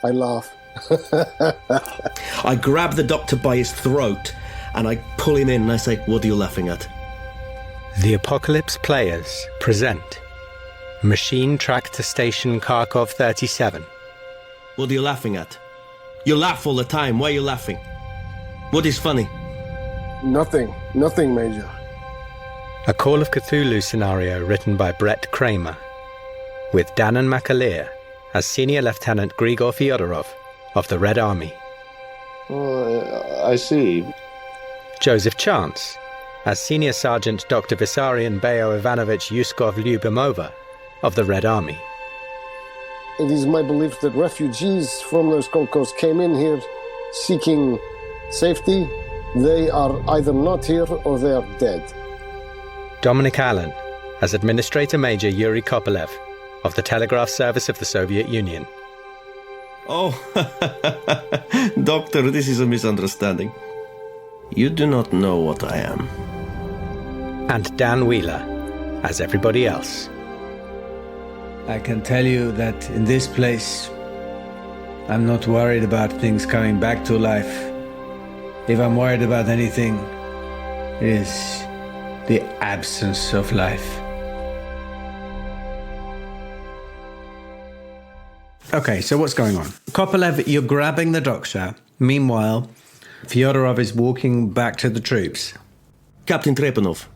I laugh. I grab the doctor by his throat and I pull him in and I say, "What are you laughing at?" The Apocalypse Players present Machine Tractor Station Kharkov-37. What are you laughing at? You laugh all the time. Why are you laughing? What is funny? Nothing, Major. A Call of Cthulhu scenario written by Bret Kramer, with Danann McAleer as Senior Lieutenant Grigor Fyodorov of the Red Army. I see. Joseph Chance as Senior Sergeant Dr. Vissarion Beo Ivanovich Yuskov Lyubimova of the Red Army. It is my belief that refugees from those Kolkos came in here seeking safety. They are either not here or they are dead. Dominic Allen as Administrator Major Yuri Kopelev of the Telegraph Service of the Soviet Union. Oh, Doctor, this is a misunderstanding. You do not know what I am. And Dan Wheeler as everybody else. I can tell you that in this place, I'm not worried about things coming back to life. If I'm worried about anything, it is the absence of life. Okay, so what's going on? Kopelev, you're grabbing the doctor. Meanwhile, Fyodorov is walking back to the troops. Captain Trepanov,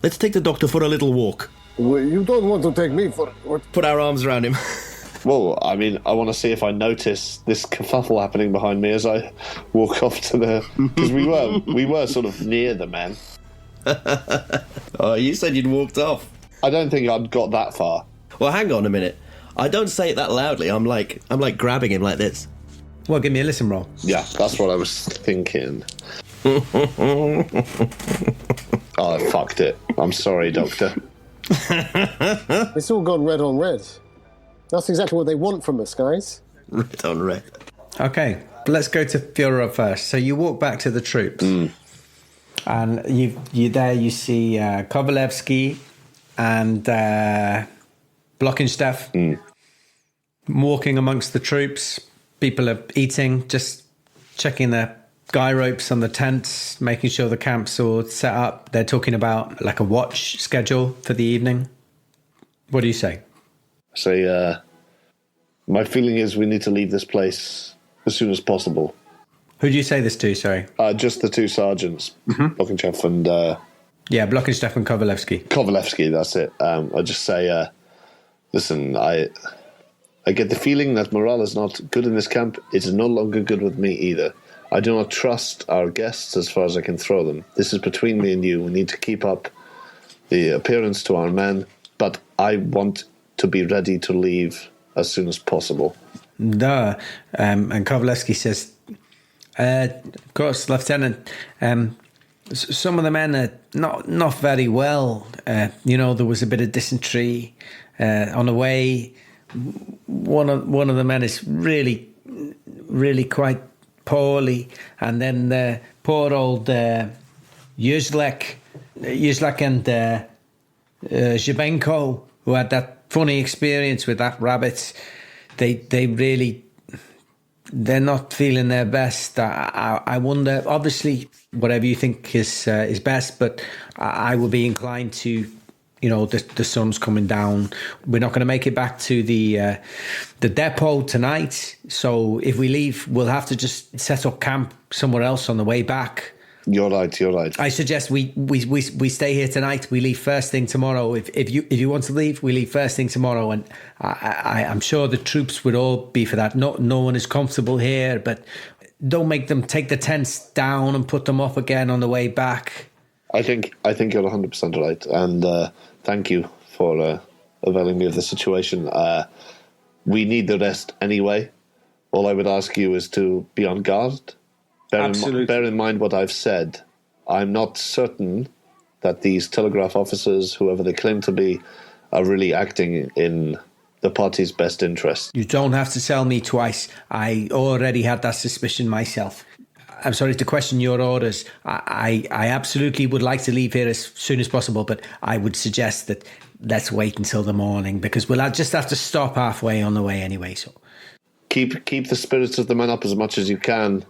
let's take the doctor for a little walk. Well, you don't want to take me for what? Put our arms around him. Well, I mean, I want to see if I notice this kerfuffle happening behind me as I walk off to the... Because we were sort of near the men. Oh, you said you'd walked off. I don't think I'd got that far. Well, hang on a minute. I don't say it that loudly. I'm like grabbing him like this. Well, give me a listen roll. Yeah, that's what I was thinking. Oh, I fucked it. I'm sorry, Doctor. It's all gone red on red. That's exactly what they want from us, guys. Red on red. Okay, let's go to Fyodorov first. So you walk back to the troops. And you see Kovalevsky and Blockensteff walking amongst the troops. People are eating, just checking their guy ropes on the tents, making sure the camp's all set up. They're talking about like a watch schedule for the evening. What do you say? Say, my feeling is we need to leave this place as soon as possible. Who do you say this to, sorry? Just the two sergeants, Blockensteff and... yeah, Blockensteff and Kovalevsky. Kovalevsky, that's it. I just say, listen, I get the feeling that morale is not good in this camp. It is no longer good with me either. I do not trust our guests as far as I can throw them. This is between me and you. We need to keep up the appearance to our men, but I want to be ready to leave as soon as possible. And Kovalevsky says, of course, Lieutenant, some of the men are not very well. There was a bit of dysentery on the way. One of the men is really, really quite poorly, and then the poor old Yuzlek and Zhibenko, who had that funny experience with that rabbit, they're not feeling their best. I wonder, obviously, whatever you think is best, but I would be inclined to, the sun's coming down. We're not going to make it back to the depot tonight. So if we leave, we'll have to just set up camp somewhere else on the way back. You're right. I suggest we stay here tonight. We leave first thing tomorrow. If you want to leave, we leave first thing tomorrow. And I'm sure the troops would all be for that. No one is comfortable here, but don't make them take the tents down and put them up again on the way back. I think you're 100% right, and thank you for availing me of the situation. We need the rest anyway. All I would ask you is to be on guard. Bear in mind what I've said. I'm not certain that these telegraph officers, whoever they claim to be, are really acting in the party's best interest. You don't have to tell me twice. I already had that suspicion myself. I'm sorry to question your orders. I absolutely would like to leave here as soon as possible, but I would suggest that let's wait until the morning, because we'll just have to stop halfway on the way anyway. So, keep the spirits of the men up as much as you can.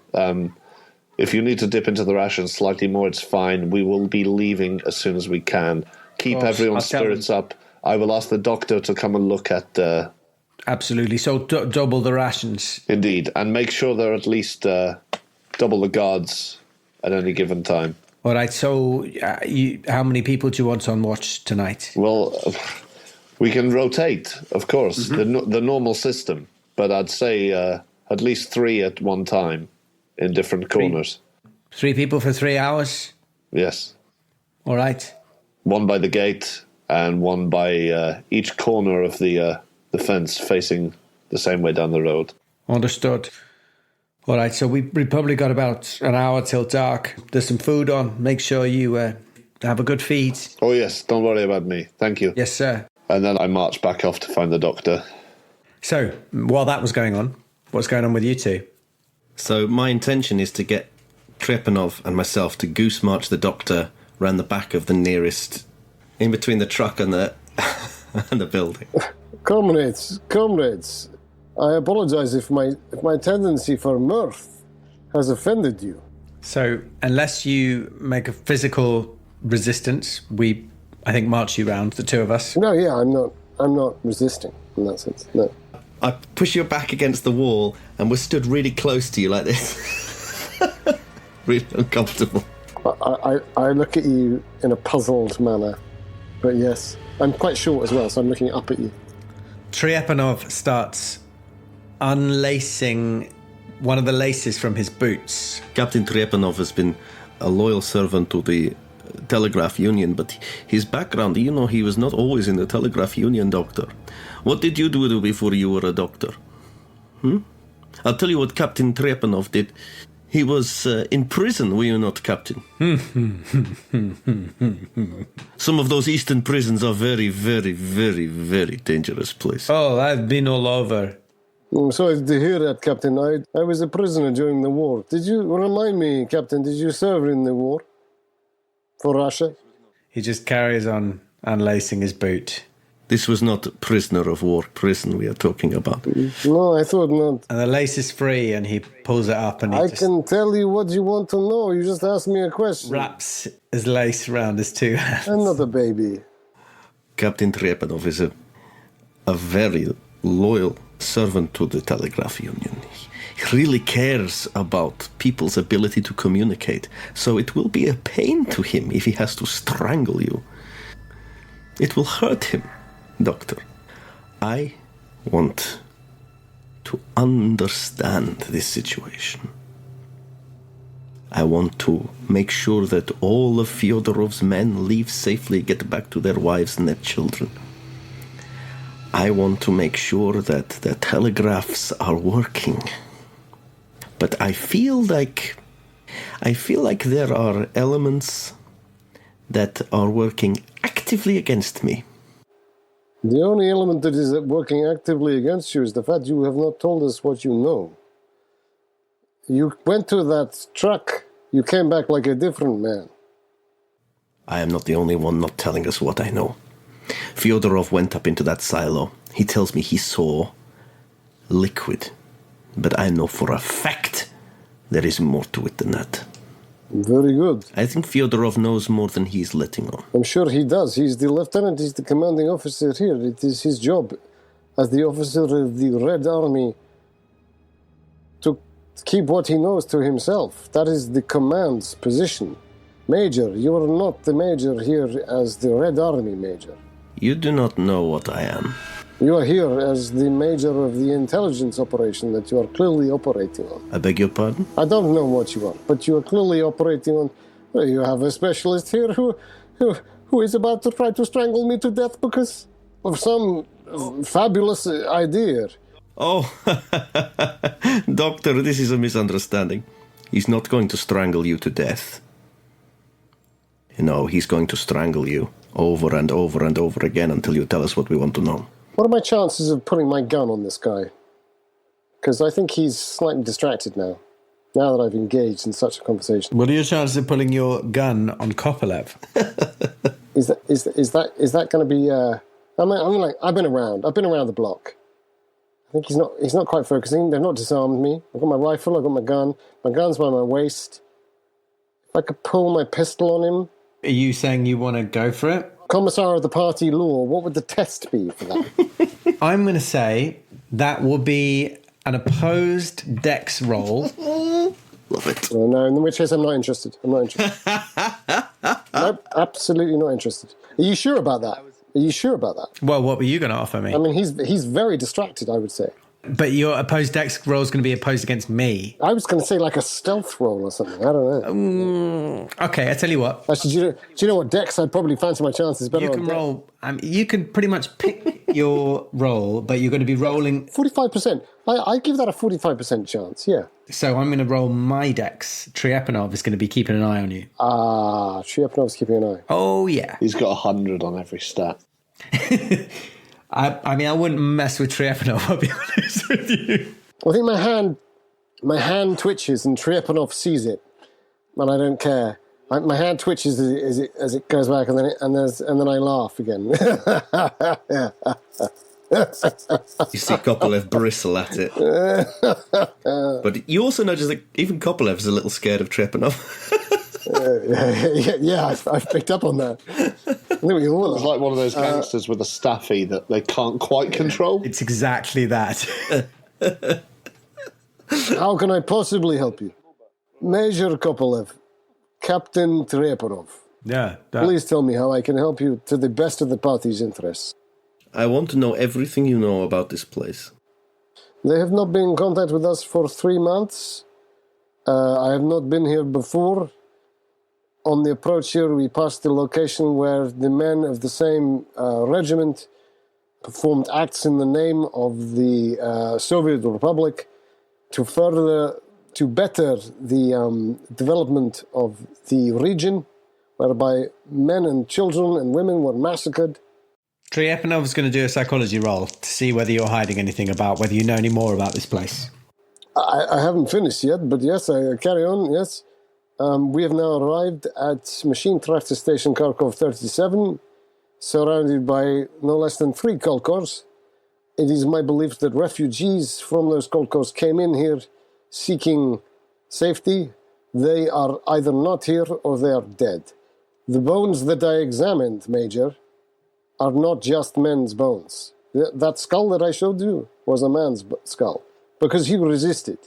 If you need to dip into the rations slightly more, it's fine. We will be leaving as soon as we can. Keep everyone's spirits up. I will ask the doctor to come and look at... Absolutely. So double the rations. Indeed. And make sure there are at least double the guards at any given time. All right. So how many people do you want on watch tonight? Well, we can rotate, of course, the normal system. But I'd say at least 3 at one time in different corners. 3 people for 3 hours? Yes. All right. 1 by the gate and 1 by each corner of the fence facing the same way down the road. Understood. All right, so we probably got about an hour till dark. There's some food on. Make sure you have a good feed. Oh, yes. Don't worry about me. Thank you. Yes, sir. And then I marched back off to find the doctor. So, while that was going on, what's going on with you two? So my intention is to get Trepanov and myself to goose march the doctor round the back of the nearest, in between the truck and the and the building. Comrades, I apologize if my tendency for mirth has offended you. So, unless you make a physical resistance, I think, march you round, the two of us. No, yeah, I'm not resisting in that sense, no. I push your back against the wall and we're stood really close to you like this. Really uncomfortable. I look at you in a puzzled manner, but yes, I'm quite short as well, so I'm looking up at you. Trepanov starts unlacing one of the laces from his boots. Captain Trepanov has been a loyal servant to the Telegraph Union, but his background, he was not always in the Telegraph Union, Doctor. What did you do before you were a doctor? I'll tell you what Captain Trepanov did. He was in prison, were you not, Captain? Some of those eastern prisons are very, very, very, very dangerous places. Oh, I've been all over. I'm sorry to hear that, Captain. I was a prisoner during the war. Did you remind me, Captain, did you serve in the war? For Russia? He just carries on unlacing his boot. This was not prisoner of war prison we are talking about. No, I thought not. And the lace is free, and he pulls it up, and I can tell you what you want to know. You just asked me a question. Wraps his lace around his 2 hands. I'm not a baby. Captain Trepanov is a very loyal servant to the Telegraph Union. He really cares about people's ability to communicate, so it will be a pain to him if he has to strangle you. It will hurt him, Doctor. I want to understand this situation. I want to make sure that all of Fyodorov's men leave safely, get back to their wives and their children. I want to make sure that the telegraphs are working. But I feel like there are elements that are working actively against me. The only element that is working actively against you is the fact you have not told us what you know. You went to that truck. You came back like a different man. I am not the only one not telling us what I know. Fyodorov went up into that silo. He tells me he saw liquid. But I know for a fact there is more to it than that. Very good. I think Fyodorov knows more than he's letting on. I'm sure he does. He's the lieutenant, he's the commanding officer here. It is his job as the officer of the Red Army to keep what he knows to himself. That is the command's position. Major, you are not the major here as the Red Army major. You do not know what I am. You are here as the major of the intelligence operation that you are clearly operating on. I beg your pardon? I don't know what you are, but you are clearly operating on... You have a specialist here who is about to try to strangle me to death because of some fabulous idea. Oh, Doctor, this is a misunderstanding. He's not going to strangle you to death. No, he's going to strangle you over and over and over again until you tell us what we want to know. What are my chances of putting my gun on this guy? Because I think he's slightly distracted now that I've engaged in such a conversation. What are your chances of pulling your gun on Kopelev? Is that going to be... I've been around the block. I think he's not quite focusing. They've not disarmed me. I've got my rifle, I've got my gun. My gun's by my waist. If I could pull my pistol on him. Are you saying you want to go for it? Commissar of the party law, what would the test be for that? I'm going to say that will be an opposed dex roll. Love it. Oh, no, in which case I'm not interested. Nope, absolutely not interested. Are you sure about that? Are you sure about that? Well, what were you going to offer me? I mean, he's very distracted, I would say. But your opposed dex roll is going to be opposed against me. I was going to say like a stealth roll or something. I don't know. Okay, I tell you what. Actually, do you know what, Dex? I'd probably fancy my chances better. You can roll. You can pretty much pick your roll, but you're going to be rolling. 45%. I give that a 45% chance. Yeah. So I'm going to roll my dex. Triepanov is going to be keeping an eye on you. Triepanov's keeping an eye. Oh yeah. He's got 100 on every stat. I mean, I wouldn't mess with Triepanov, I'll be honest with you. I think my hand twitches and Triepanov sees it, and I don't care. My hand twitches as it goes back, and then I laugh again. You see Kopelev bristle at it. But you also notice that even Kopelev's a little scared of Trepanov. Yeah, I've picked up on that. I think we all It's like one of those gangsters with a staffy that they can't quite control. It's exactly that. How can I possibly help you? Major Kopelev, Captain Trepanov. Yeah. Please tell me how I can help you to the best of the party's interests. I want to know everything you know about this place. They have not been in contact with us for 3 months. I have not been here before. On the approach here, we passed the location where the men of the same regiment performed acts in the name of the Soviet Republic to better the development of the region, whereby men and children and women were massacred. Triepanov is going to do a psychology roll to see whether you're hiding anything about, whether you know any more about this place. I haven't finished yet, but yes, I carry on, yes. We have now arrived at Machine Tractor Station Kharkov-37, surrounded by no less than 3 kolkhozs. It is my belief that refugees from those kolkhozs came in here seeking safety. They are either not here or they are dead. The bones that I examined, Major, are not just men's bones. That skull that I showed you was a man's skull, because he resisted.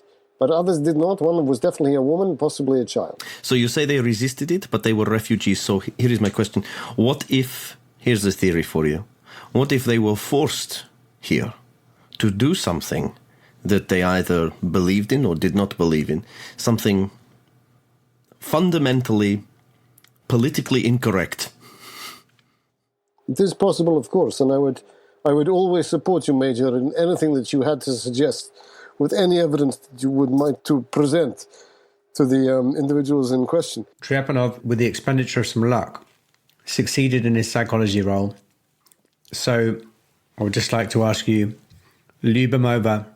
But others did not. One was definitely a woman, possibly a child. So you say they resisted it, but they were refugees. So here is my question. What if, here's the theory for you, what if they were forced here to do something that they either believed in or did not believe in, something fundamentally politically incorrect? It is possible, of course, and I would always support you, Major, in anything that you had to suggest, with any evidence that you would like to present to the individuals in question. Trepanov, with the expenditure of some luck, succeeded in his psychology roll. So I would just like to ask you, Lyubimova,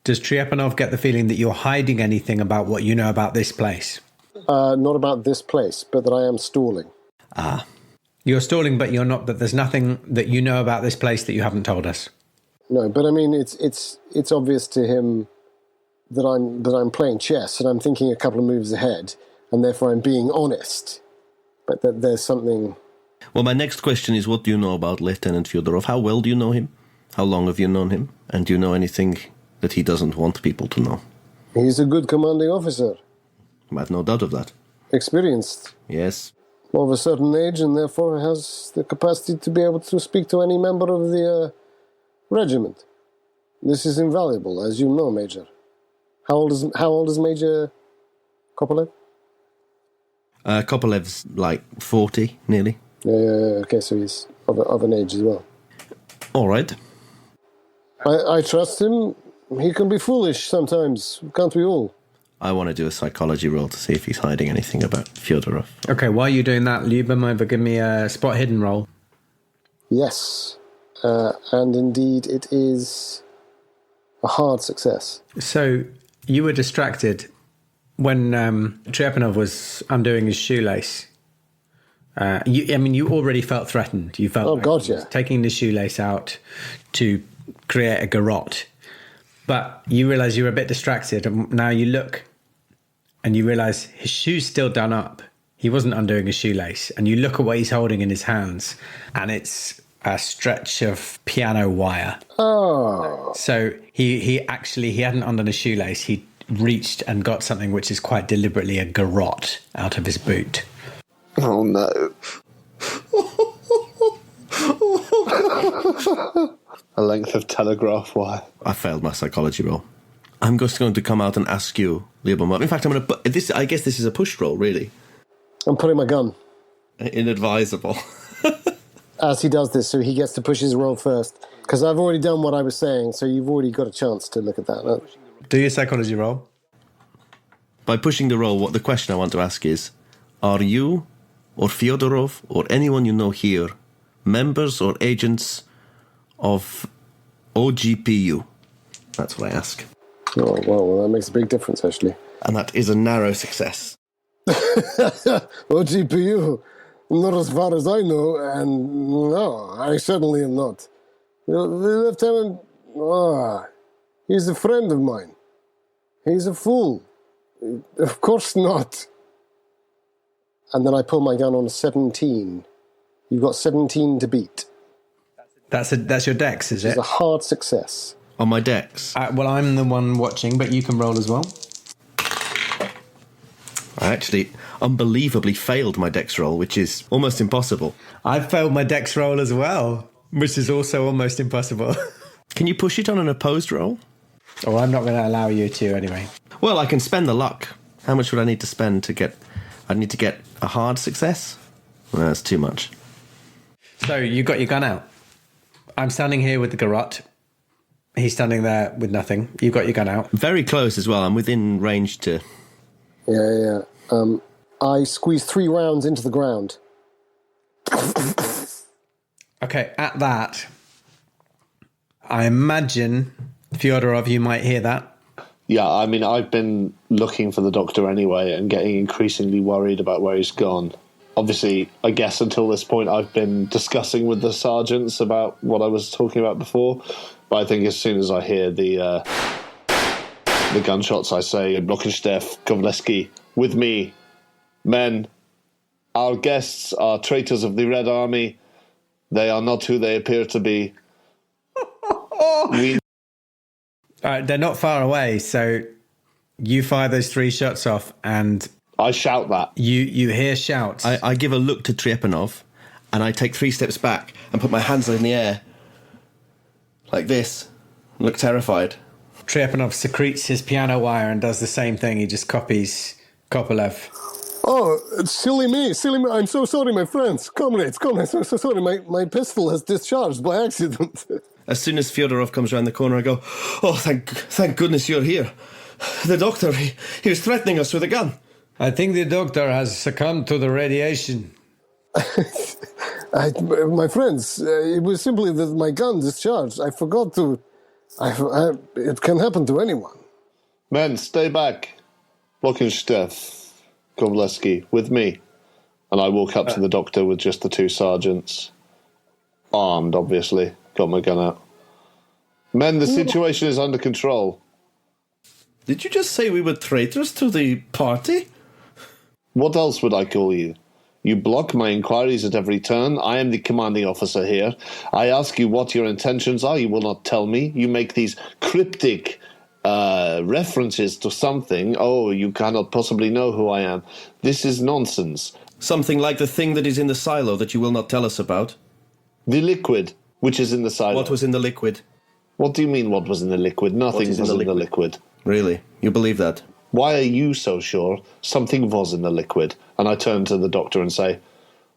does Trepanov get the feeling that you're hiding anything about what you know about this place? Not about this place, but that I am stalling. Ah. You're stalling, but you're not. But there's nothing that you know about this place that you haven't told us. No, but I mean, it's obvious to him that I'm playing chess and I'm thinking a couple of moves ahead, and therefore I'm being honest. But that there's something. Well, my next question is, what do you know about Lieutenant Fyodorov? How well do you know him? How long have you known him? And do you know anything that he doesn't want people to know? He's a good commanding officer. I have no doubt of that. Experienced. Yes. Of a certain age, and therefore has the capacity to be able to speak to any member of the regiment. This is invaluable, as you know, Major. How old is Major Kopelev? Kopelev's like 40, nearly. Okay, so he's of an age as well. All right. I trust him. He can be foolish sometimes, can't we all? I want to do a psychology roll to see if he's hiding anything about Fyodorov. Okay, while you're doing that, Lyubimova, give me a spot hidden roll. Yes. And indeed, it is a hard success. So you were distracted when Trepanov was undoing his shoelace. You already felt threatened. You felt God, yeah. taking the shoelace out to create a garrote. But you realise you're a bit distracted, and now you look and you realise his shoe's still done up. He wasn't undoing a shoelace. And you look at what he's holding in his hands, and it's a stretch of piano wire. Oh. So he hadn't undone a shoelace. He reached and got something which is quite deliberately a garrote out of his boot. Oh, no. A length of telegraph wire. I failed my psychology roll. I'm just going to come out and ask you, Lieberman. In fact, I'm going to... This. I guess this is a push roll, really. I'm putting my gun. Inadvisable. As he does this, so he gets to push his roll first. Because I've already done what I was saying, so you've already got a chance to look at that. Do your psychology roll. By pushing the roll, what the question I want to ask is, are you, or Fyodorov, or anyone you know here, members or agents of OGPU? That's what I ask. Oh, well, that makes a big difference, actually. And that is a narrow success. OGPU? Not as far as I know, and no, I certainly am not. The lieutenant, he's a friend of mine. He's a fool. Of course not. And then I pull my gun on 17. You've got 17 to beat. That's your dex, is it? It's a hard success. On my dex? Well, I'm the one watching, but you can roll as well. I actually unbelievably failed my dex roll, which is almost impossible. I failed my dex roll as well, which is also almost impossible. Can you push it on an opposed roll? Oh, I'm not going to allow you to anyway. Well, I can spend the luck. How much would I need to spend to get... I'd need to get a hard success? Well, that's too much. So you got your gun out. I'm standing here with the garrote. He's standing there with nothing. You've got your gun out. Very close as well. I'm within range to... Yeah. I squeeze 3 rounds into the ground. Okay, at that, I imagine, Fyodorov, you might hear that. Yeah, I mean, I've been looking for the doctor anyway and getting increasingly worried about where he's gone. Obviously, I guess until this point, I've been discussing with the sergeants about what I was talking about before. But I think as soon as I hear the gunshots, I say, Blockensteff, Kovaleski, with me. Men, our guests are traitors of the Red Army. They are not who they appear to be. They're not far away, so you fire those 3 shots off, and I shout that. You hear shouts. I give a look to Trepanov, and I take 3 steps back and put my hands in the air. Like this. Look terrified. Trepanov secretes his piano wire and does the same thing. He just copies Kopelev. Oh, silly me. I'm so sorry, my friends. Comrades, I'm so sorry. My pistol has discharged by accident. As soon as Fyodorov comes around the corner, I go, oh, thank goodness you're here. The doctor, he was threatening us with a gun. I think the doctor has succumbed to the radiation. My friends, it was simply that my gun discharged. I forgot to... it can happen to anyone. Men, stay back. Blockensteff, Kovaleski, with me. And I walk up to the doctor with just the 2 sergeants. Armed, obviously. Got my gun out. Men, the situation is under control. Did you just say we were traitors to the party? What else would I call you? You block my inquiries at every turn. I am the commanding officer here. I ask you what your intentions are. You will not tell me. You make these cryptic references to something. Oh, you cannot possibly know who I am. This is nonsense. Something like the thing that is in the silo that you will not tell us about. The liquid, which is in the silo. What was in the liquid? What do you mean, what was in the liquid? Nothing was in the liquid. Really? You believe that? Why are you so sure something was in the liquid? And I turn to the doctor and say,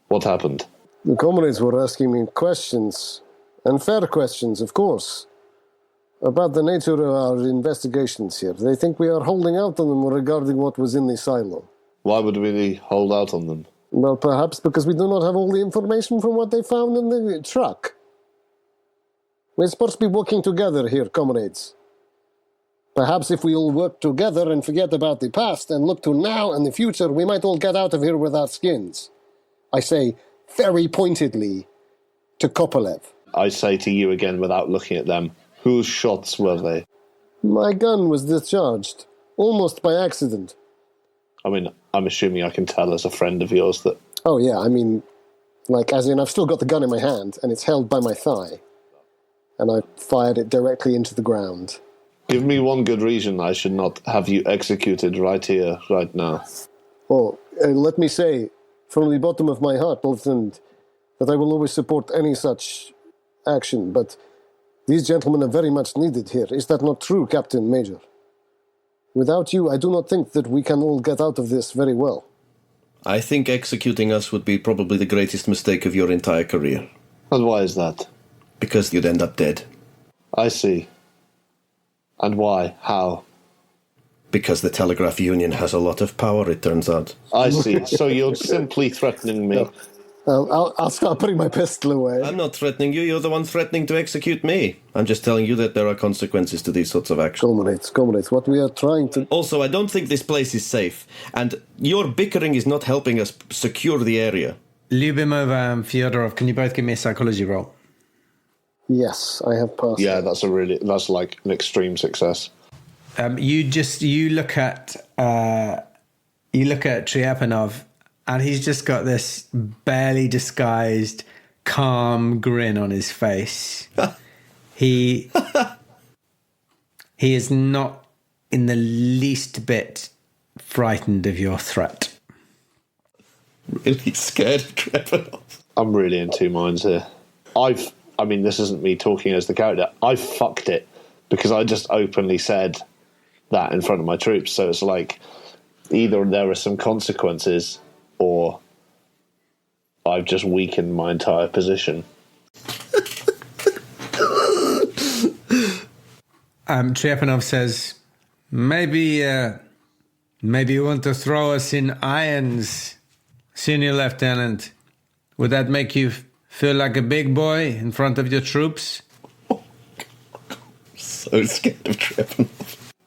what happened? The comrades were asking me questions, and fair questions, of course, about the nature of our investigations here. They think we are holding out on them regarding what was in the silo. Why would we hold out on them? Well, perhaps because we do not have all the information from what they found in the truck. We're supposed to be working together here, comrades. Perhaps if we all work together and forget about the past and look to now and the future, we might all get out of here with our skins. I say very pointedly to Kopelev. I say to you again without looking at them, Whose shots were they? My gun was discharged, almost by accident. I mean, I'm assuming I can tell as a friend of yours that... Oh, yeah, I mean, like, as in I've still got the gun in my hand, and it's held by my thigh. And I fired it directly into the ground. Give me one good reason I should not have you executed right here, right now. Well, let me say, from the bottom of my heart, Lieutenant, that I will always support any such action, but these gentlemen are very much needed here. Is that not true, Captain Major? Without you, I do not think that we can all get out of this very well. I think executing us would be probably the greatest mistake of your entire career. And why is that? Because you'd end up dead. I see. And why? How? Because the Telegraph Union has a lot of power, it turns out. I see. So you're simply threatening me. I'll start putting my pistol away. I'm not threatening you, you're the one threatening to execute me. I'm just telling you that there are consequences to these sorts of actions. Comrades, what we are trying to... Also, I don't think this place is safe, and your bickering is not helping us secure the area. Lyubimov and Fyodorov, can you both give me a psychology roll? Yes, I have passed. Yeah, that's like an extreme success. You look at Tryapanov, and he's just got this barely disguised, calm grin on his face. He is not in the least bit frightened of your threat. Really scared of Tryapanov. I'm really in two minds here. I mean, this isn't me talking as the character. I fucked it because I just openly said that in front of my troops. So it's like either there are some consequences or I've just weakened my entire position. Tryapanov says, maybe you want to throw us in irons, Senior Lieutenant. Would that make you feel like a big boy in front of your troops? So scared of Tryapanov.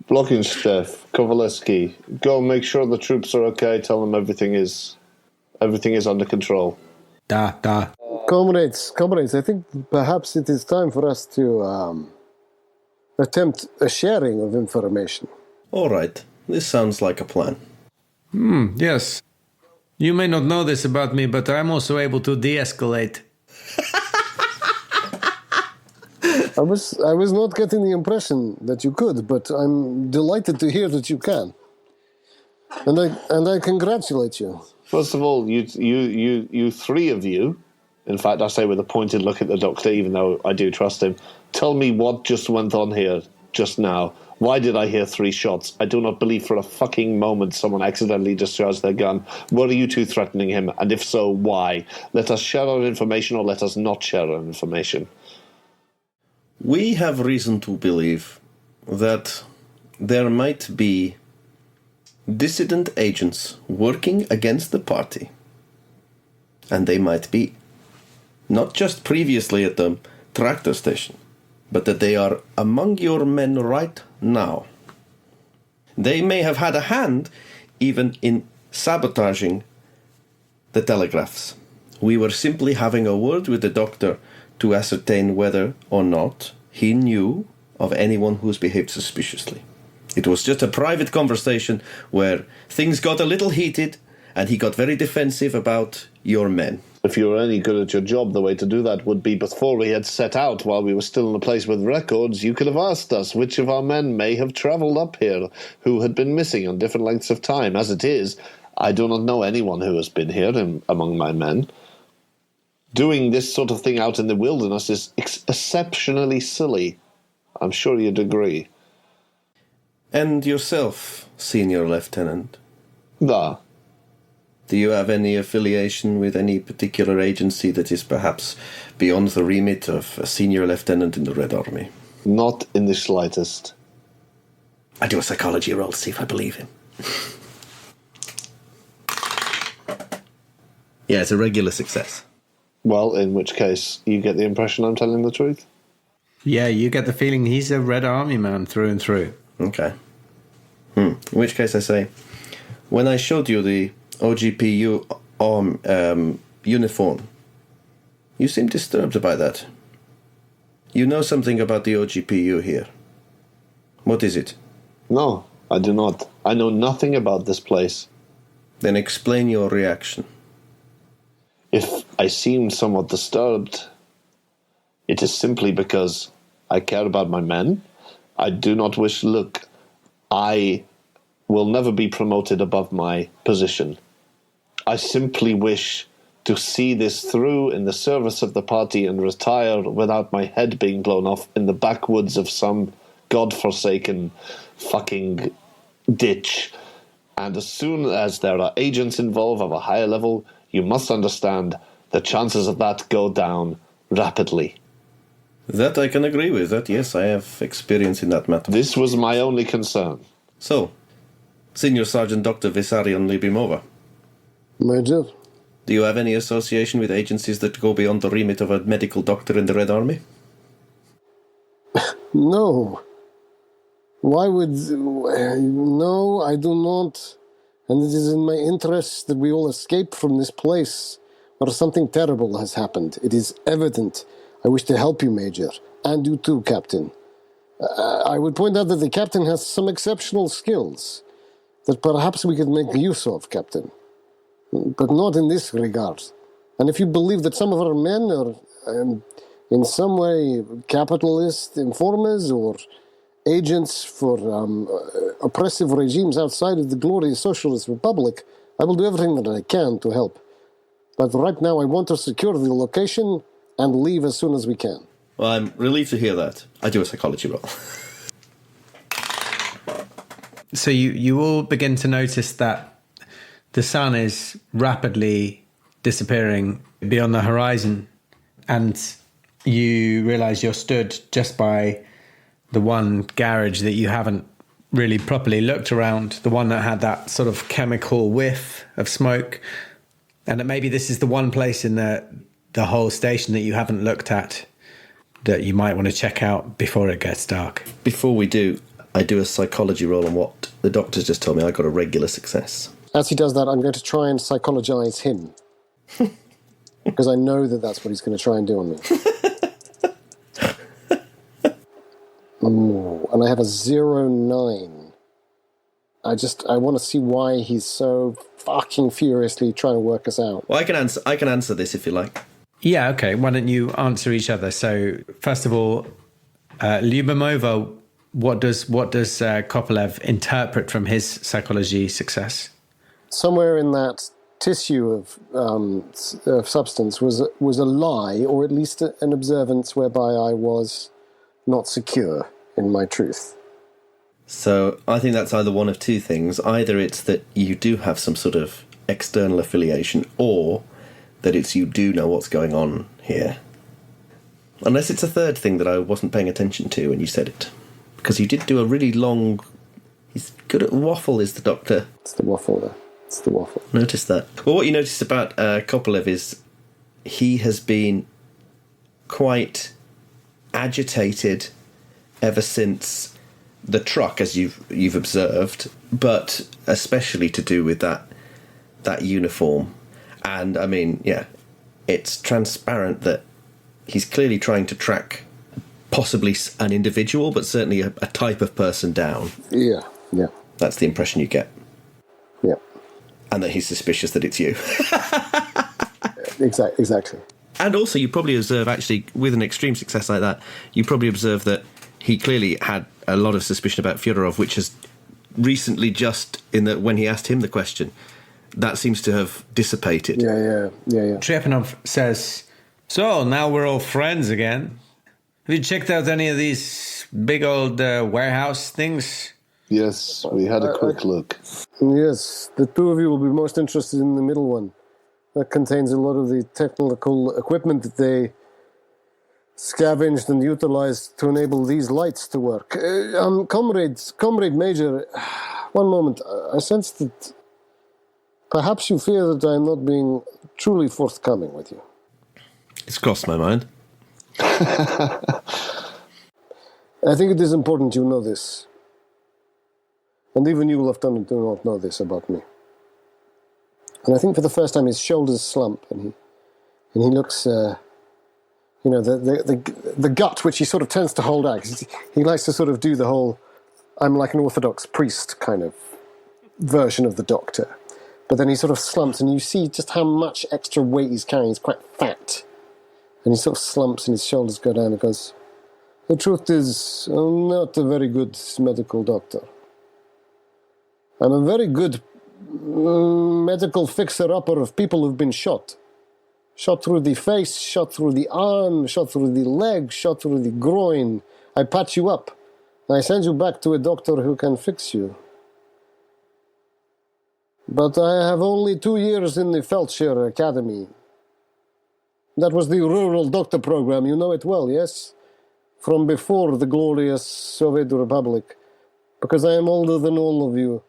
Blockensteff, Kovaleski, go make sure the troops are okay. Tell them everything is under control. Da. Comrades, I think perhaps it is time for us to attempt a sharing of information. All right, this sounds like a plan. Yes. You may not know this about me, but I'm also able to de-escalate. I was not getting the impression that you could, but I'm delighted to hear that you can. And I congratulate you. First of all, you three of you, in fact, I say with a pointed look at the doctor, even though I do trust him, tell me what just went on here just now. Why did I hear 3 shots? I do not believe for a fucking moment someone accidentally discharged their gun. Were you two threatening him? And if so, why? Let us share our information or let us not share our information. We have reason to believe that there might be dissident agents working against the party. And they might be not just previously at the tractor station, but that they are among your men right now. They may have had a hand even in sabotaging the telegraphs. We were simply having a word with the doctor to ascertain whether or not he knew of anyone who's behaved suspiciously. It was just a private conversation where things got a little heated and he got very defensive about your men. If you were any good at your job, the way to do that would be before we had set out while we were still in a place with records, you could have asked us which of our men may have travelled up here who had been missing on different lengths of time. As it is, I do not know anyone who has been here among my men. Doing this sort of thing out in the wilderness is exceptionally silly. I'm sure you'd agree. And yourself, Senior Lieutenant? Da. Do you have any affiliation with any particular agency that is perhaps beyond the remit of a Senior Lieutenant in the Red Army? Not in the slightest. I do a psychology roll to see if I believe him. Yeah, it's a regular success. Well, in which case, you get the impression I'm telling the truth? Yeah, you get the feeling he's a Red Army man through and through. Okay. In which case I say, when I showed you the OGPU uniform, you seemed disturbed by that. You know something about the OGPU here. What is it? No, I do not. I know nothing about this place. Then explain your reaction. If I seem somewhat disturbed, it is simply because I care about my men. I do not wish... Look, I will never be promoted above my position. I simply wish to see this through in the service of the party and retire without my head being blown off in the backwoods of some godforsaken fucking ditch. And as soon as there are agents involved of a higher level, you must understand the chances of that go down rapidly. That I can agree with. That, yes, I have experience in that matter. This was my only concern. So, Senior Sergeant Dr. Vissarion Libimova, Major? do you have any association with agencies that go beyond the remit of a medical doctor in the Red Army? No. Why would... No, I do not. And it is in my interest that we all escape from this place where something terrible has happened. It is evident. I wish to help you, Major. And you too, Captain. I would point out that the Captain has some exceptional skills that perhaps we could make use of, Captain. But not in this regard. And if you believe that some of our men are in some way capitalist informers or agents for oppressive regimes outside of the glorious socialist republic, I will do everything that I can to help. But right now I want to secure the location and leave as soon as we can. Well, I'm relieved to hear that. I do a psychology roll. So you all begin to notice that the sun is rapidly disappearing beyond the horizon, and you realize you're stood just by the one garage that you haven't really properly looked around, the one that had that sort of chemical whiff of smoke, and that maybe this is the one place in the whole station that you haven't looked at that you might want to check out before it gets dark. Before we do, I do a psychology roll on what the doctor's just told me. I got a regular success. As he does that, I'm going to try and psychologize him. Because I know that that's what he's going to try and do on me. Ooh, and I have a 0-9. I want to see why he's so fucking furiously trying to work us out. Well, I can answer this if you like. Yeah, okay. Why don't you answer each other? So, first of all, Lyubimova, what does Kopolev interpret from his psychology success? Somewhere in that tissue of substance was a lie, or at least an observance whereby I was not secure in my truth. So I think that's either one of two things. Either it's that you do have some sort of external affiliation, or that it's you do know what's going on here. Unless it's a third thing that I wasn't paying attention to when you said it. Because you did do a really long... He's good at waffle, is the doctor. It's the waffle there. It's the waffle. Notice that. Well, what you notice about Kopolev is he has been quite agitated ever since the truck, as you've observed, but especially to do with that uniform. And, I mean, yeah, it's transparent that he's clearly trying to track possibly an individual, but certainly a type of person down. Yeah. That's the impression you get. Yeah. And that he's suspicious that it's you. Exactly. And also, you probably observe, actually, with an extreme success like that, you probably observe that he clearly had a lot of suspicion about Fyodorov, which has recently, just when he asked him the question, that seems to have dissipated. Yeah. Trepanov says, "So, now we're all friends again. Have you checked out any of these big old warehouse things?" Yes, we had a quick look. Yes, the two of you will be most interested in the middle one. That contains a lot of the technical equipment that they scavenged and utilized to enable these lights to work. Comrade Major, one moment. I sense that perhaps you fear that I am not being truly forthcoming with you. It's crossed my mind. I think it is important you know this. And even you, Lieutenant, do not know this about me. And I think for the first time his shoulders slump and he looks You know, the gut, which he sort of tends to hold out. 'Cause he likes to sort of do the whole, I'm like an Orthodox priest kind of version of the Doctor. But then he sort of slumps, and you see just how much extra weight he's carrying. He's quite fat. And he sort of slumps, and his shoulders go down and goes, the truth is, I'm not a very good medical doctor. I'm a very good medical fixer-upper of people who've been shot. Shot through the face, shot through the arm, shot through the leg, shot through the groin. I patch you up. I send you back to a doctor who can fix you. But I have only 2 years in the Feldsher Academy. That was the rural doctor program. You know it well, yes? From before the glorious Soviet Republic. Because I am older than all of you.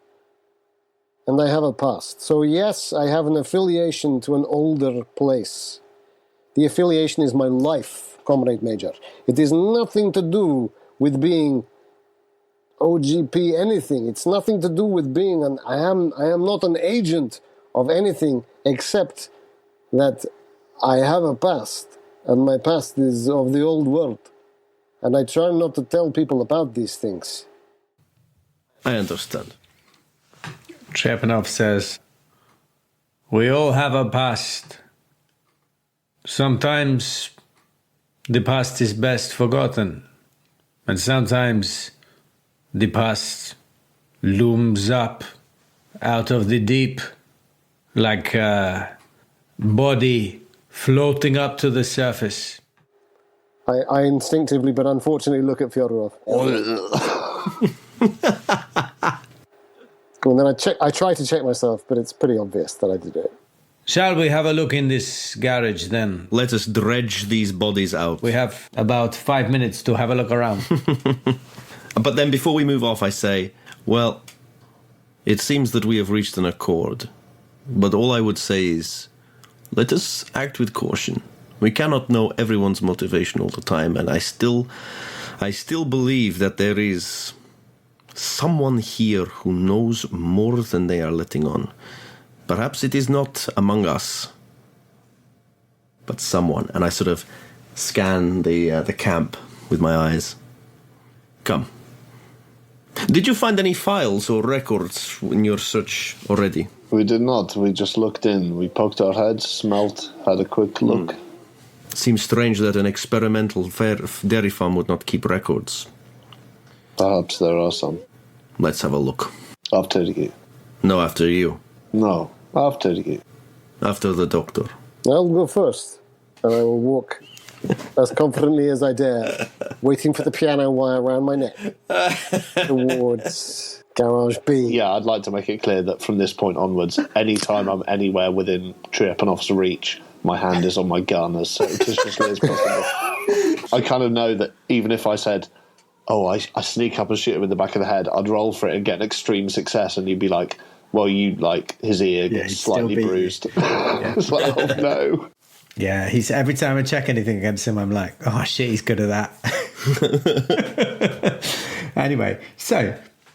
And I have a past. So yes, I have an affiliation to an older place. The affiliation is my life, Comrade Major. It is nothing to do with being OGP anything. It's nothing to do with being I am not an agent of anything except that I have a past, and my past is of the old world. And I try not to tell people about these things. I understand. Trepanov says, we all have a past. Sometimes the past is best forgotten, and sometimes the past looms up out of the deep like a body floating up to the surface. I instinctively but unfortunately look at Fyodorov. And then I try to check myself, but it's pretty obvious that I did it. Shall we have a look in this garage then? Let us dredge these bodies out. We have about 5 minutes to have a look around. But then before we move off, I say, well, it seems that we have reached an accord. But all I would say is, let us act with caution. We cannot know everyone's motivation all the time, and I still believe that there is someone here who knows more than they are letting on. Perhaps it is not among us, but someone. And I sort of scan the camp with my eyes. Come. Did you find any files or records in your search already? We did not. We just looked in. We poked our heads, smelt, had a quick look. Seems strange that an experimental dairy farm would not keep records. Perhaps there are some. Let's have a look. After you. No, after you. No, after you. After the doctor. I'll go first, and I will walk as confidently as I dare, waiting for the piano wire around my neck, towards Garage B. Yeah, I'd like to make it clear that from this point onwards, anytime I'm anywhere within Trepanov's reach, my hand is on my gun as surreptitiously as possible. I kind of know that even if I said, oh, I sneak up and shoot him in the back of the head, I'd roll for it and get an extreme success, and you'd be like, well, his ear gets slightly bruised. Yeah. It's like, oh no. Yeah, he's every time I check anything against him, I'm like, oh shit, he's good at that. Anyway, so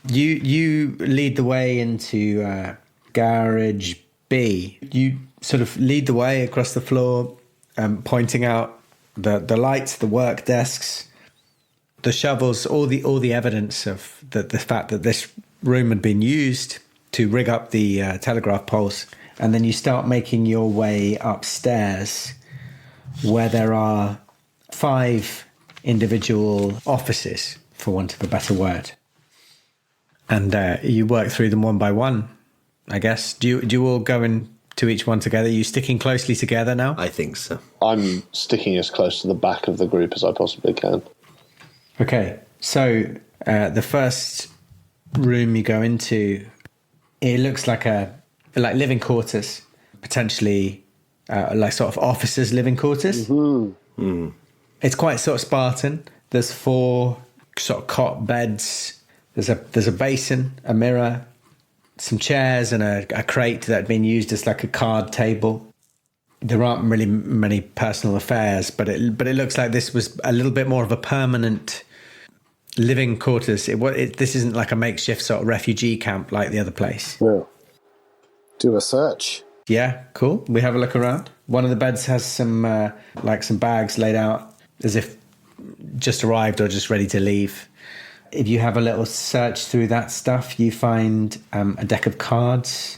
you lead the way into Garage B. You sort of lead the way across the floor, pointing out the lights, the work desks, the shovels, all the evidence of the fact that this room had been used to rig up the telegraph poles. And then you start making your way upstairs, where there are 5 individual offices, for want of a better word. And you work through them one by one, I guess. Do you all go into each one together? Are you sticking closely together now? I think so. I'm sticking as close to the back of the group as I possibly can. Okay, so the first room you go into, it looks like living quarters, potentially like sort of officers' living quarters. Mm-hmm. Mm. It's quite sort of Spartan. There's 4 sort of cot beds. There's a basin, a mirror, some chairs, and a crate that had been used as like a card table. There aren't really many personal affairs, but it looks like this was a little bit more of a permanent living quarters. This isn't like a makeshift sort of refugee camp like the other place. No. Do a search. Yeah, cool. We have a look around. One of the beds has some bags laid out as if just arrived or just ready to leave. If you have a little search through that stuff, you find a deck of cards,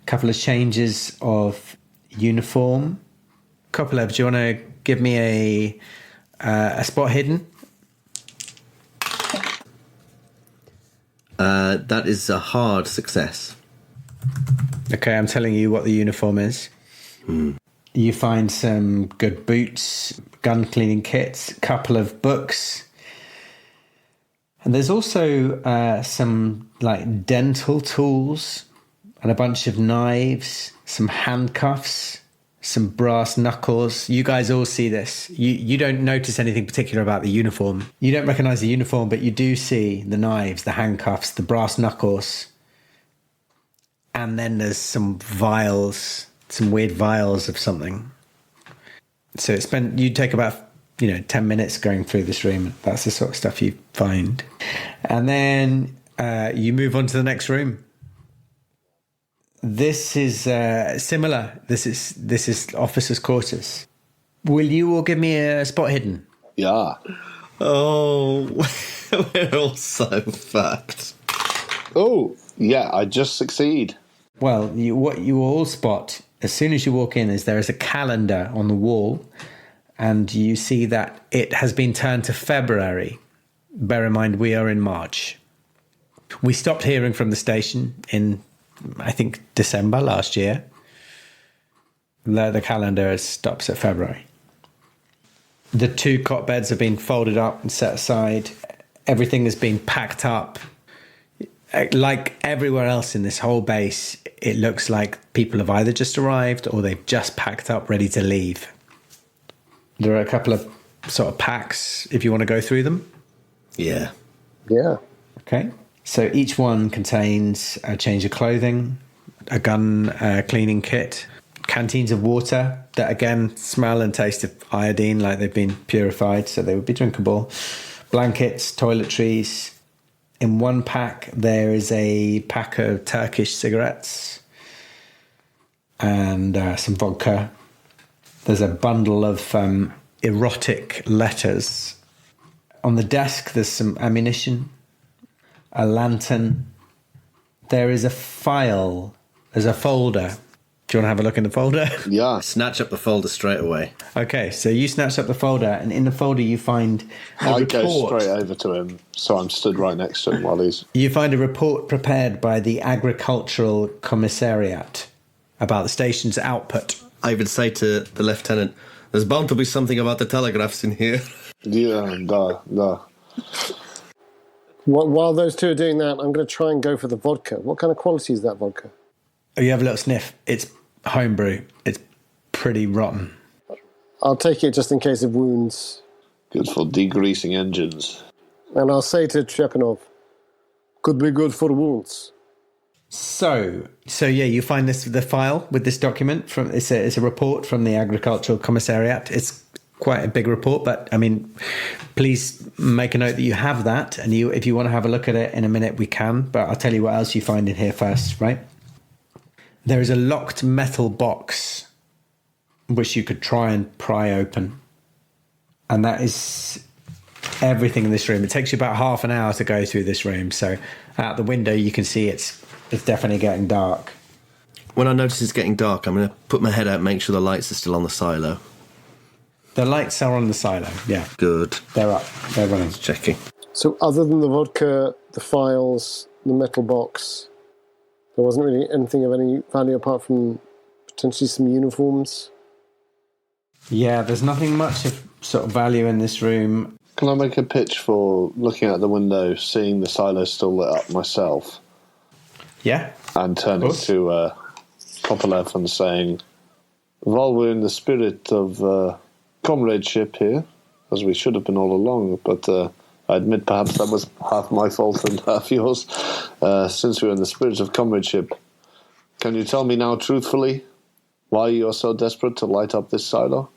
a couple of changes of uniform. Kopelev, do you want to give me a spot hidden? That is a hard success. Okay, I'm telling you what the uniform is. You find some good boots, gun cleaning kits, a couple of books. And there's also some like dental tools and a bunch of knives, some handcuffs, some brass knuckles. You guys all see this. You don't notice anything particular about the uniform. You don't recognize the uniform, but you do see the knives, the handcuffs, the brass knuckles. And then there's some vials, some weird vials of something. So you take about 10 minutes going through this room. That's the sort of stuff you find. And then you move on to the next room. This is similar. This is officers' quarters. Will you all give me a spot hidden? Yeah. Oh, we're all so fucked. Oh, yeah, I just succeed. Well, what you all spot as soon as you walk in is there is a calendar on the wall, and you see that it has been turned to February. Bear in mind, we are in March. We stopped hearing from the station in, I think, December last year. The calendar stops at February. The 2 cot beds have been folded up and set aside. Everything has been packed up. Like everywhere else in this whole base, it looks like people have either just arrived or they've just packed up, ready to leave. There are a couple of sort of packs, if you want to go through them. Yeah. Yeah. Okay. So each one contains a change of clothing, a gun cleaning kit, canteens of water that, again, smell and taste of iodine, like they've been purified, so they would be drinkable, blankets, toiletries. In one pack, there is a pack of Turkish cigarettes and some vodka. There's a bundle of erotic letters. On the desk, there's some ammunition, a lantern. There is a file. There's a folder. Do you want to have a look in the folder? Yeah. Snatch up the folder straight away. Okay, so you snatch up the folder, and in the folder you find a report. Go straight over to him, so I'm stood right next to him while he's... You find a report prepared by the Agricultural Commissariat about the station's output. I would say to the lieutenant, there's bound to be something about the telegraphs in here. Yeah, no. While those two are doing that, I'm going to try and go for the vodka. What kind of quality is that vodka? Oh, you have a little sniff. It's homebrew. It's pretty rotten. I'll take it just in case of wounds. Good for degreasing engines. And I'll say to Chekhanov, could be good for wounds. So yeah, you find the file with this document. It's a report from the Agricultural Commissariat. It's quite a big report, but I mean, please make a note that you have that, and if you want to have a look at it in a minute, we can. But I'll tell you what else you find in here first, right? There is a locked metal box which you could try and pry open, and that is everything in this room. It takes you about half an hour to go through this room. So out the window, you can see it's definitely getting dark. When I notice it's getting dark, I'm going to put my head out and make sure the lights are still on the silo. The lights are on the silo, yeah. Good. They're up. They're running. Just checking. So other than the vodka, the files, the metal box, there wasn't really anything of any value apart from potentially some uniforms? Yeah, there's nothing much of sort of value in this room. Can I make a pitch for looking out the window, seeing the silo still lit up myself? Yeah. And turning to Kopelev and saying, while we're in the spirit of comradeship here, as we should have been all along, but I admit perhaps that was half my fault and half yours, since we're in the spirit of comradeship, can you tell me now truthfully why you're so desperate to light up this silo?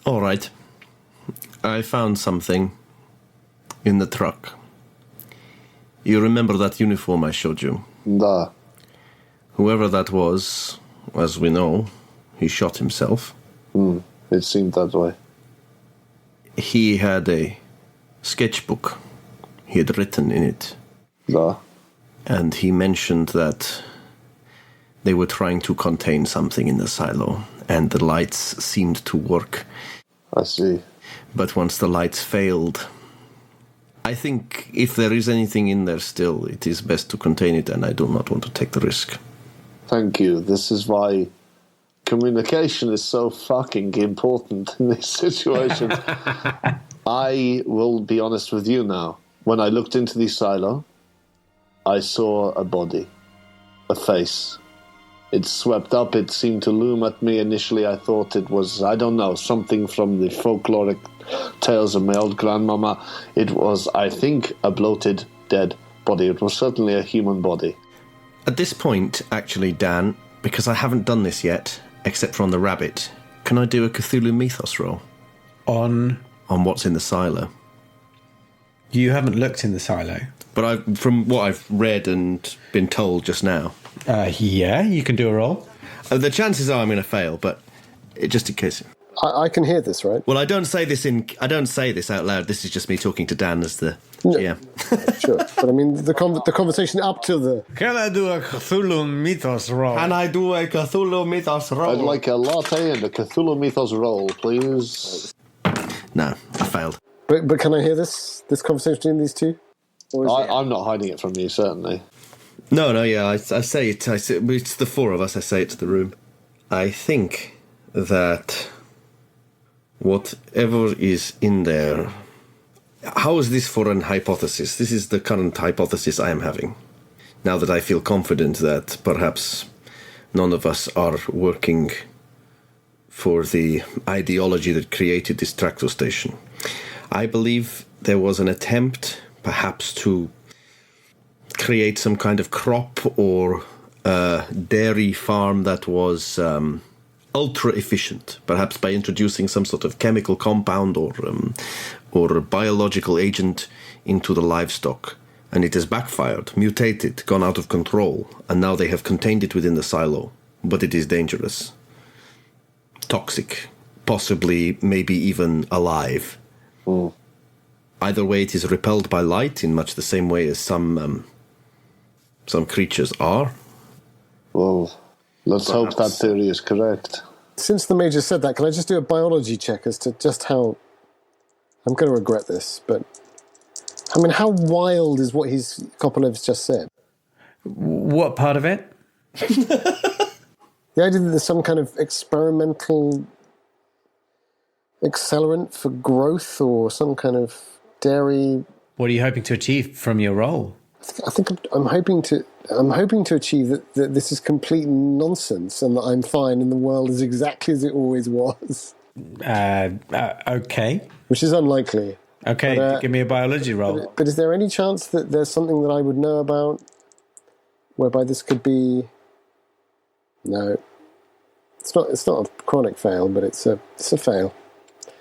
All right. I found something in the truck. You remember that uniform I showed you? Da. Whoever that was as we know, he shot himself. It seemed that way. He had a sketchbook he had written in it. Yeah. And he mentioned that they were trying to contain something in the silo, and the lights seemed to work. I see. But once the lights failed, I think if there is anything in there still, it is best to contain it, and I do not want to take the risk. Thank you. This is why communication is so fucking important in this situation. I will be honest with you now. When I looked into the silo, I saw a body, a face. It swept up, it seemed to loom at me. Initially, I thought it was, I don't know, something from the folkloric tales of my old grandmama. It was, I think, a bloated, dead body. It was certainly a human body. At this point, actually, Dan, because I haven't done this yet, except for on the rabbit, can I do a Cthulhu Mythos roll? On what's in the silo? You haven't looked in the silo. But from what I've read and been told just now. Yeah, you can do a roll. The chances are I'm going to fail, but just in case. I can hear this, right? Well, I don't say this out loud. This is just me talking to Dan as the GM. Sure, but I mean the conversation up to the. Can I do a Cthulhu Mythos roll? Can I do a Cthulhu Mythos roll? I'd like a latte and a Cthulhu Mythos roll, please. No, I failed. But can I hear this conversation between these two? I'm not hiding it from you, certainly. No, yeah, I say it. It's the four of us. I say it to the room. I think that whatever is in there. How is this for an hypothesis? This is the current hypothesis I am having. Now that I feel confident that perhaps none of us are working for the ideology that created this tractor station. I believe there was an attempt, perhaps, to create some kind of crop or dairy farm that was ultra efficient, perhaps by introducing some sort of chemical compound or biological agent into the livestock. And it has backfired, mutated, gone out of control, and now they have contained it within the silo. But it is dangerous, toxic, possibly, maybe even alive. Either way, it is repelled by light in much the same way as some creatures are. Well, let's hope that theory is correct. Since the Major said that, can I just do a biology check as to just how... I'm going to regret this, but... I mean, how wild is what Kopolev's just said? What part of it? The idea that there's some kind of experimental accelerant for growth or some kind of dairy... What are you hoping to achieve from your role? I think I'm hoping to achieve that this is complete nonsense and that I'm fine and the world is exactly as it always was. Okay. Which is unlikely. Okay, but, give me a biology roll. But is there any chance that there's something that I would know about whereby this could be... No. It's not a chronic fail, but it's a fail.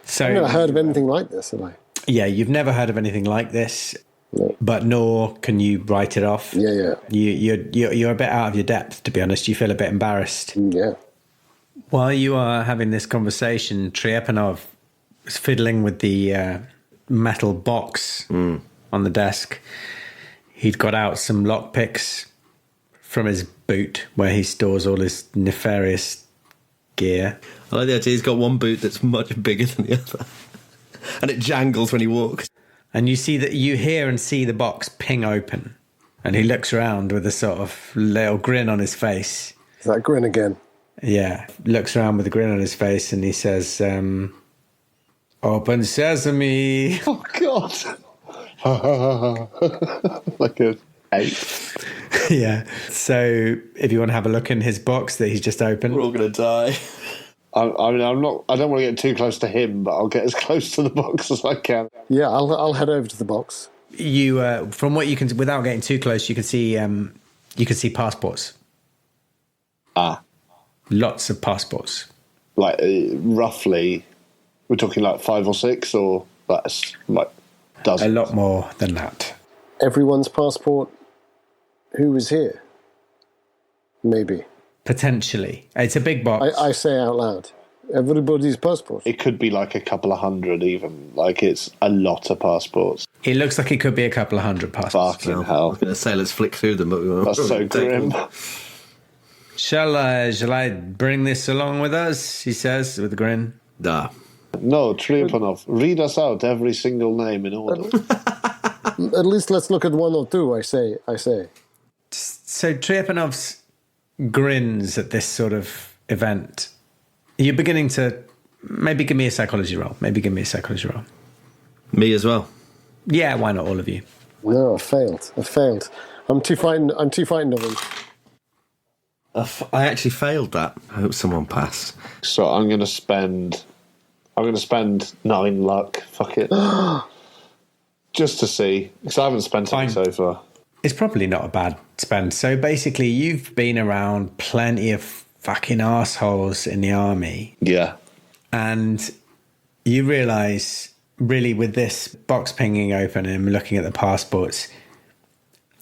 So, I've never heard of anything like this, have I? Yeah, you've never heard of anything like this, No. but nor can you write it off. Yeah. You're a bit out of your depth, to be honest. You feel a bit embarrassed. Yeah. While you are having this conversation, Triepanov is fiddling with the metal box on the desk. He'd got out some lockpicks from his boot where he stores all his nefarious gear. I like the idea he's got one boot that's much bigger than the other. And it jangles when he walks. And you see that you hear and see the box ping open. And he looks around with a sort of little grin on his face. Is that grin again? Yeah, looks around with a grin on his face and he says, "Open sesame." Oh, God. Like a 8. Yeah. So if you want to have a look in his box that he's just opened. We're all going to die. I don't want to get too close to him, but I'll get as close to the box as I can. Yeah, I'll head over to the box. You, from what you can, without getting too close, you can see passports. Lots of passports. Like, roughly, we're talking like 5 or 6, or that's like dozens? A lot more than that. Everyone's passport who was here? Maybe. Potentially. It's a big box. I say out loud. Everybody's passport. It could be like a couple of hundred even. Like, it's a lot of passports. It looks like it could be a couple of hundred passports. Fucking I hell. was going to say, let's flick through them. But we won't. That's so grim. Shall I bring this along with us? He says with a grin. Nah. No, Trepanov, read us out every single name in order. At least let's look at one or two, I say. So Trepanov's grins at this sort of event. You're beginning to maybe give me a psychology roll. Me as well. Yeah, why not all of you? No, I failed. I'm too frightened of him. I actually failed that. I hope someone passed. So I'm going to spend 9 luck. Fuck it. Just to see. Because I haven't spent any so far. It's probably not a bad spend. So basically, you've been around plenty of fucking assholes in the army. Yeah. And you realise, really, with this box pinging open and looking at the passports,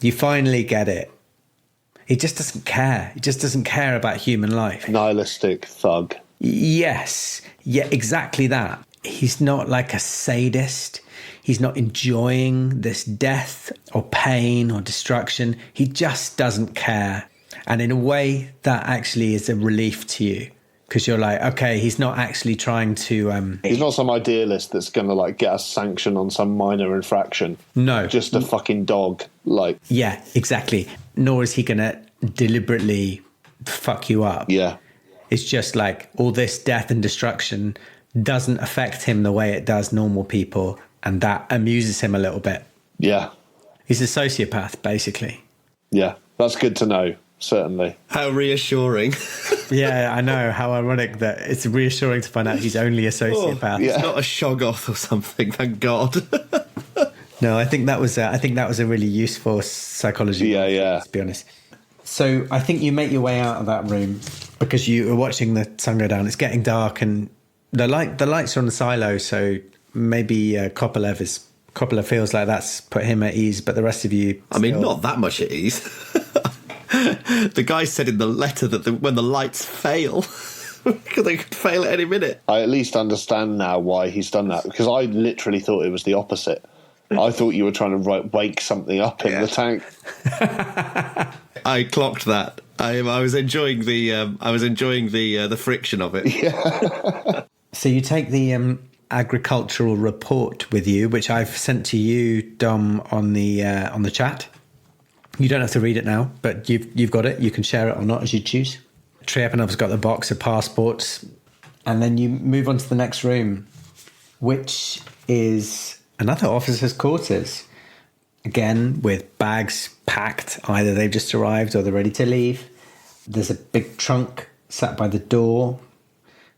you finally get it. He just doesn't care. He just doesn't care about human life. Nihilistic thug. Yes. Yeah, exactly that. He's not like a sadist. He's not enjoying this death or pain or destruction. He just doesn't care. And in a way, that actually is a relief to you. Because you're like, okay, he's not actually trying to... He's not some idealist that's going to like get a sanction on some minor infraction. No. Just a fucking dog. Like, yeah, exactly. Nor is he going to deliberately fuck you up. yeah. It's just like all this death and destruction doesn't affect him the way it does normal people. And that amuses him a little bit. Yeah. He's a sociopath, basically. Yeah. That's good to know. Certainly. How reassuring. Yeah, I know. How ironic that it's reassuring to find out he's only a sociopath. yeah. It's not a shoggoth or something, thank God. No, I think that was a really useful psychology. Yeah. To be honest. So I think you make your way out of that room because you are watching the sun go down. It's getting dark and the lights are on the silo. So maybe Kopelev feels like that's put him at ease, but the rest of you. I mean, not that much at ease. The guy said in the letter that when the lights fail, they could fail at any minute. I at least understand now why he's done that, because I literally thought it was the opposite. I thought you were trying to wake something up in the tank. I clocked that. I was enjoying the friction of it. Yeah. So you take the agricultural report with you, which I've sent to you, Dom, on the chat. You don't have to read it now, but you've got it. You can share it or not as you choose. Trepanov's got the box of passports, and then you move on to the next room, which is another officer's quarters. Again, with bags packed. Either they've just arrived or they're ready to leave. There's a big trunk sat by the door,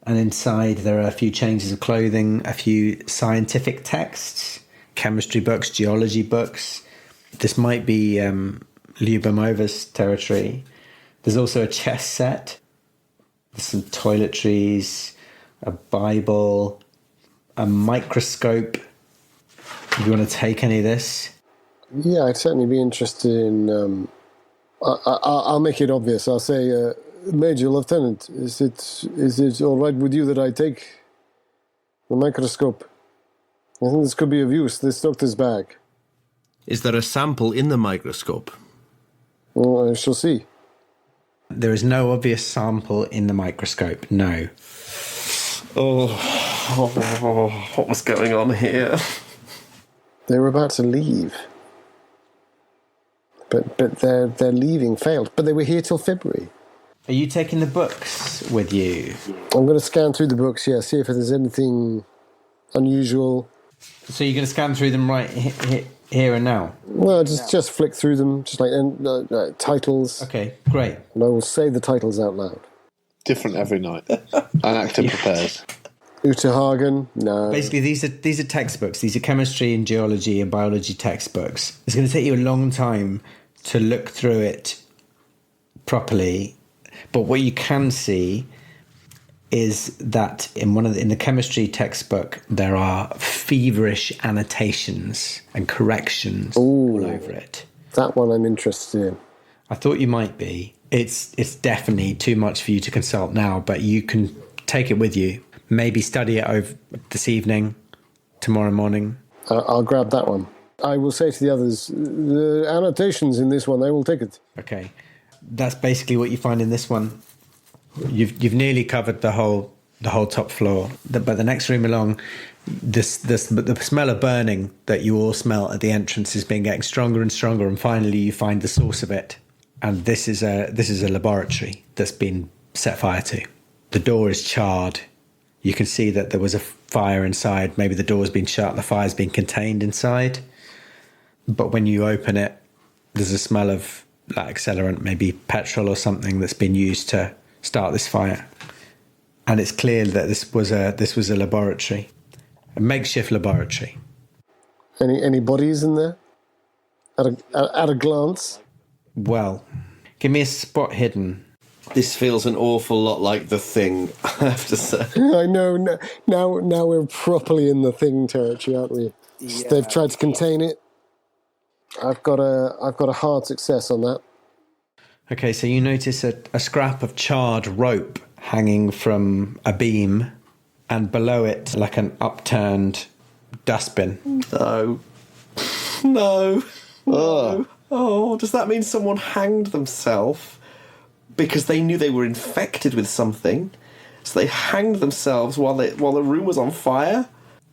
and inside there are a few changes of clothing, a few scientific texts, chemistry books, geology books. This might be Lyubomova's territory. There's also a chess set. There's some toiletries, a Bible, a microscope. If you want to take any of this. Yeah, I'd certainly be interested in... I'll make it obvious. I'll say, Major Lieutenant, is it all right with you that I take the microscope? I think this could be of use, this doctor's bag. Is there a sample in the microscope? Well, I shall see. There is no obvious sample in the microscope, no. What was going on here? They were about to leave. But their leaving failed. But they were here till February. Are you taking the books with you? I'm going to scan through the books, yeah, see if there's anything unusual. So you're going to scan through them right here and now? Well, just flick through them, just like titles. Okay, great. And I will say the titles out loud. Different every night. An actor prepares. Utahagen, no. Basically, these are textbooks. These are chemistry and geology and biology textbooks. It's going to take you a long time to look through it properly. But what you can see is that in the chemistry textbook, there are feverish annotations and corrections all over it. That one I'm interested in. I thought you might be. it's definitely too much for you to consult now, but you can take it with you. Maybe study it over this evening, tomorrow morning. I'll grab that one. I will say to the others, the annotations in this one, I will take it. Okay, that's basically what you find in this one. You've nearly covered the whole top floor, but the next room along, the smell of burning that you all smell at the entrance has been getting stronger and stronger, and finally you find the source of it. And this is a laboratory that's been set fire to. The door is charred. You can see that there was a fire inside. Maybe the door's been shut, the fire's been contained inside. But when you open it, there's a smell of like accelerant, maybe petrol or something that's been used to start this fire. And it's clear that this was a laboratory, a makeshift laboratory. Any bodies in there? At a glance? Well, give me a spot hidden. This feels an awful lot like The Thing, I have to say. I know. Now we're properly in the Thing territory, aren't we? Yeah. They've tried to contain it. I've got a hard success on that. Okay, so you notice a scrap of charred rope hanging from a beam, and below it, like an upturned dustbin. No. Oh, does that mean someone hanged themselves because they knew they were infected with something? So they hanged themselves while the room was on fire?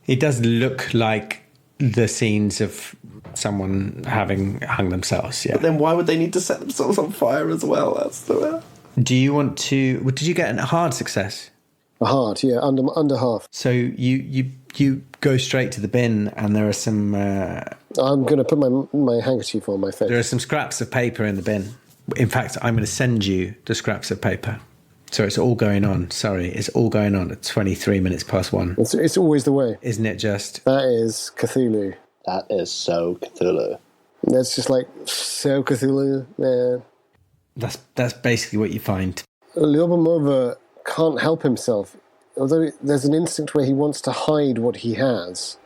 It does look like the scenes of someone having hung themselves, yeah. But then why would they need to set themselves on fire as well? Do you want to... Did you get a hard success? A hard, yeah, under half. So you go straight to the bin, and there are some... I'm going to put my handkerchief on my face. There are some scraps of paper in the bin. In fact, I'm going to send you the scraps of paper. So it's all going on. Sorry, it's all going on at 23 minutes past 1. It's always the way. Isn't it just? That is Cthulhu. That is so Cthulhu. That's just like, so Cthulhu, man. That's basically what you find. Lyubimova can't help himself. Although there's an instinct where he wants to hide what he has,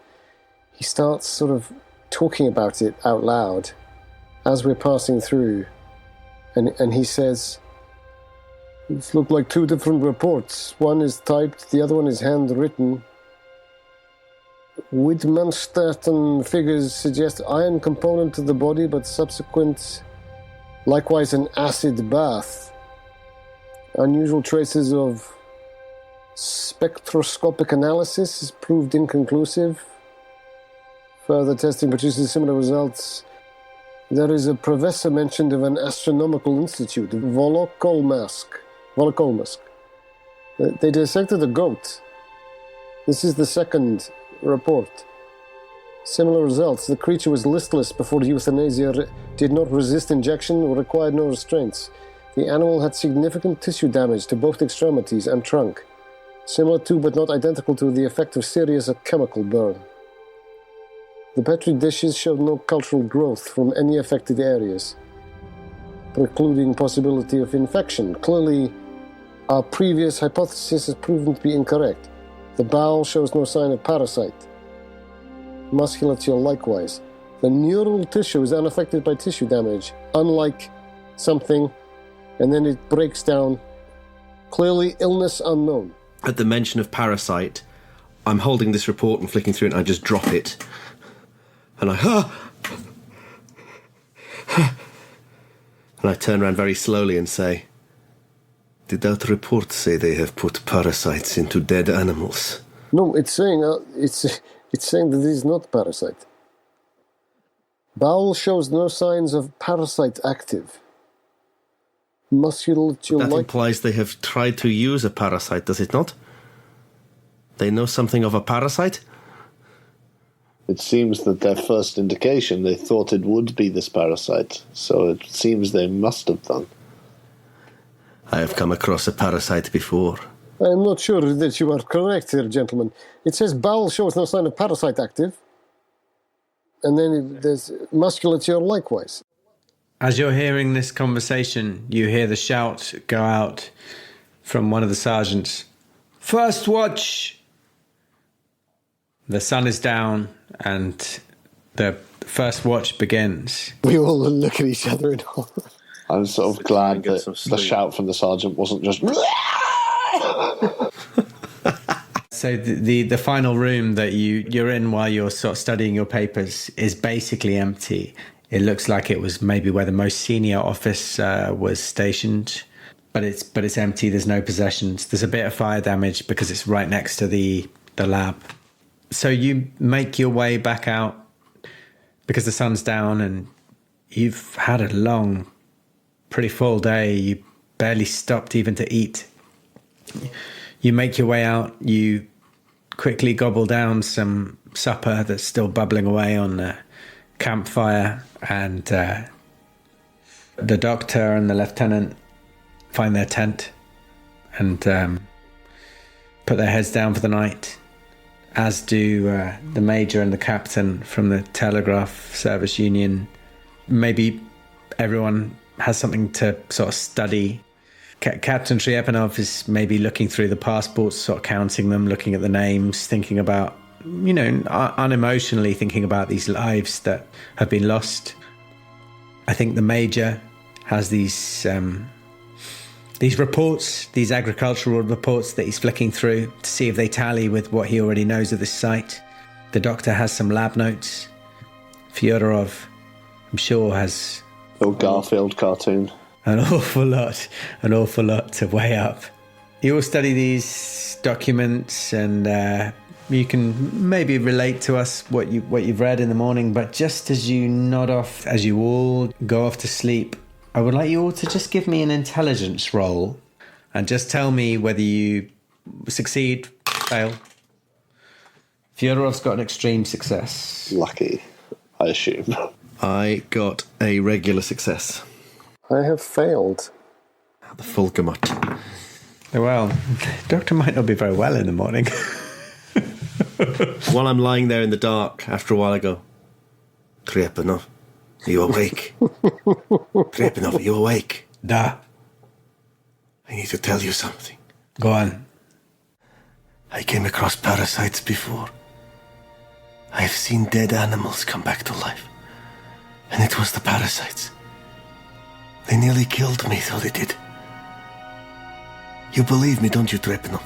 he starts sort of talking about it out loud as we're passing through. And he says, "It's looked like two different reports. One is typed, the other one is handwritten. Wittmannstation figures suggest iron component to the body, but subsequent, likewise an acid bath. Unusual traces of spectroscopic analysis is proved inconclusive. Further testing produces similar results. There is a professor mentioned of an astronomical institute, Volokolmask. They dissected a goat. This is the second report. Similar results. The creature was listless before euthanasia, did not resist injection, or required no restraints. The animal had significant tissue damage to both extremities and trunk, similar to but not identical to the effect of serious chemical burn. The petri dishes showed no cultural growth from any affected areas, precluding possibility of infection. Clearly, our previous hypothesis has proven to be incorrect. The bowel shows no sign of parasite. Musculature likewise. The neural tissue is unaffected by tissue damage, unlike something, and then it breaks down. Clearly, illness unknown. At the mention of parasite, I'm holding this report and flicking through it, and I just drop it. And I turn around very slowly and say, "Did that report say they have put parasites into dead animals?" No, it's saying that it is not parasite. Bowel shows no signs of parasite active. Musculature That implies they have tried to use a parasite, does it not? They know something of a parasite? It seems that their first indication, they thought it would be this parasite, so it seems they must have done. I have come across a parasite before. I am not sure that you are correct here, gentlemen. It says bowel shows no sign of parasite active. And then there's musculature likewise. As you're hearing this conversation, you hear the shout go out from one of the sergeants. "First watch!" The sun is down and the first watch begins. We all look at each other in horror. I'm sort of So try glad and get that some the sleep. shout from the sergeant wasn't just. So the final room that you're in while you're sort of studying your papers is basically empty. It looks like it was maybe where the most senior office was stationed, but it's empty. There's no possessions. There's a bit of fire damage because it's right next to the lab. So you make your way back out because the sun's down and you've had a long, pretty full day. You barely stopped even to eat. You make your way out. You quickly gobble down some supper that's still bubbling away on the campfire, and the doctor and the lieutenant find their tent and put their heads down for the night, as do the major and the captain from the telegraph service union. Maybe everyone has something to sort of study. Captain Triepanov is maybe looking through the passports, sort of counting them, looking at the names, thinking about, unemotionally thinking about these lives that have been lost. I think the major has these reports, these agricultural reports that he's flicking through to see if they tally with what he already knows of this site. The doctor has some lab notes. Fyodorov, I'm sure, has Little Garfield cartoon. an awful lot to weigh up. You all study these documents, and you can maybe relate to us what you've read in the morning. But just as you nod off, as you all go off to sleep, I would like you all to just give me an intelligence roll, and just tell me whether you succeed, fail. Fyodorov's got an extreme success. Lucky, I assume. I got a regular success. I have failed. The full gamut. Well, doctor might not be very well in the morning. While I'm lying there in the dark, after a while I go, Triepanov, are you awake? Triepanov, are you awake? Da, I need to tell you something. go on. I came across parasites before. I've seen dead animals come back to life. And it was the parasites. They nearly killed me, so they did. You believe me, don't you, Triepanov?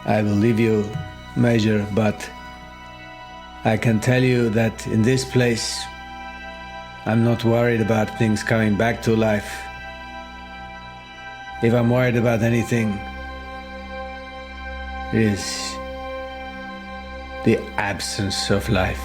I believe you, Major, but I can tell you that in this place, I'm not worried about things coming back to life. If I'm worried about anything, it is the absence of life.